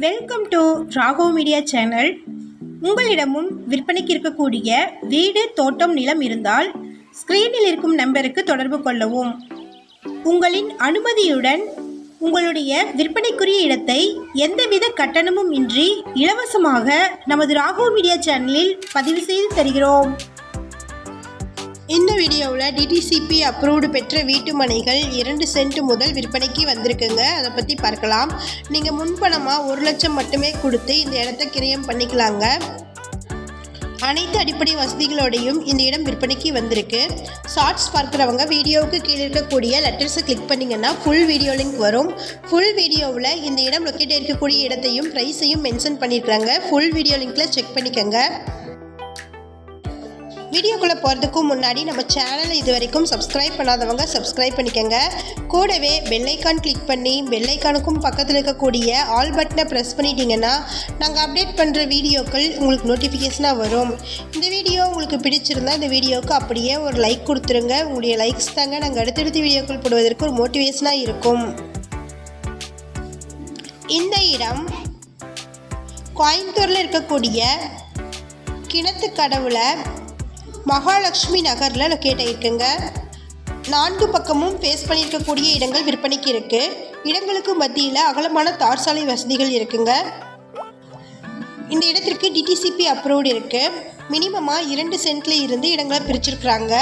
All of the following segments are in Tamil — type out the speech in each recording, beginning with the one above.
Welcome to Raghav media channel. உங்களிடமும் விற்பனைக்கு இருக்கக்கூடிய வீடு, தோட்டம், நிலம் இருந்தால் ஸ்க்ரீனில் இருக்கும் நம்பருக்கு தொடர்பு கொள்ளவும். உங்களின் அனுமதியுடன் உங்களுடைய விற்பனைக்குரிய இடத்தை எந்தவித கட்டணமும் இன்றி இலவசமாக நமது ராகவ் மீடியா சேனலில் பதிவு செய்து தருகிறோம். இந்த வீடியோவில் டிடிசிபி அப்ரூவ்டு பெற்ற வீட்டு மனைகள் 2 சென்ட் முதல் விற்பனைக்கு வந்திருக்குங்க. அதை பற்றி பார்க்கலாம். நீங்கள் முன்பணமாக 1 லட்சம் மட்டுமே கொடுத்து இந்த இடத்த கிரயம் பண்ணிக்கலாங்க. அனைத்து அடிப்படை வசதிகளோடையும் இந்த இடம் விற்பனைக்கு வந்திருக்கு. ஷார்ட்ஸ் பார்க்குறவங்க வீடியோவுக்கு கீழே இருக்கக்கூடிய லெட்டர்ஸை கிளிக் பண்ணிங்கன்னா ஃபுல் வீடியோ லிங்க் வரும். ஃபுல் வீடியோவில் இந்த இடம் லொக்கேட் இருக்கக்கூடிய இடத்தையும் ப்ரைஸையும் மென்ஷன் பண்ணியிருக்கிறாங்க. ஃபுல் வீடியோ லிங்க்கில் செக் பண்ணிக்கோங்க. வீடியோக்குள்ளே போகிறதுக்கு முன்னாடி நம்ம சேனலை இது வரைக்கும் சப்ஸ்கிரைப் பண்ணாதவங்க சப்ஸ்கிரைப் பண்ணிக்கோங்க. கூடவே பெல்லைக்கான் கிளிக் பண்ணி பெல்லைக்கானுக்கும் பக்கத்தில் இருக்கக்கூடிய ஆல் பட்டனை ப்ரெஸ் பண்ணிட்டீங்கன்னா நாங்கள் அப்டேட் பண்ணுற வீடியோக்கள் உங்களுக்கு நோட்டிஃபிகேஷனாக வரும். இந்த வீடியோ உங்களுக்கு பிடிச்சிருந்தால் இந்த வீடியோவுக்கு அப்படியே ஒரு லைக் கொடுத்துருங்க. உங்களுடைய லைக்ஸ் தாங்க நாங்கள் அடுத்தடுத்த வீடியோக்கள் போடுவதற்கு ஒரு மோட்டிவேஷனாக இருக்கும். இந்த இடம் கோயம்புத்தூரில் இருக்கக்கூடிய கிணத்துக்கடவுல மகாலட்சுமி நகரில் லொக்கேட் ஆகிருக்குங்க. 4 பக்கமும் ஃபேஸ் பண்ணியிருக்கக்கூடிய இடங்கள் விற்பனைக்கு இருக்குது. இடங்களுக்கு மத்தியில் அகலமான தார் சாலை வசதிகள் இருக்குங்க. இந்த இடத்திற்கு டிடிசிபி அப்ரூவ்டு இருக்குது. மினிமமாக 2 சென்ட்டில் இருந்து இடங்களை பிரிச்சிருக்கிறாங்க.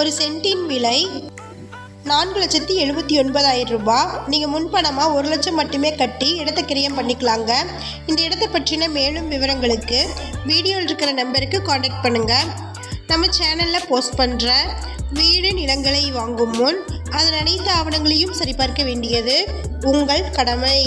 ஒரு சென்ட்டின் விலை 4,79,000 ரூபாய். நீங்கள் முன்பணமாக 1 லட்சம் மட்டுமே கட்டி இடத்தை கிரயம் பண்ணிக்கலாங்க. இந்த இடத்தை பற்றின மேலும் விவரங்களுக்கு வீடியோவில் இருக்கிற நம்பருக்கு காண்டாக்ட் பண்ணுங்கள். நம்ம சேனலில் போஸ்ட் பண்ணுற வீடு, நிலங்களை வாங்கும் முன் அதன் அனைத்து ஆவணங்களையும் சரிபார்க்க வேண்டியது உங்கள் கடமை.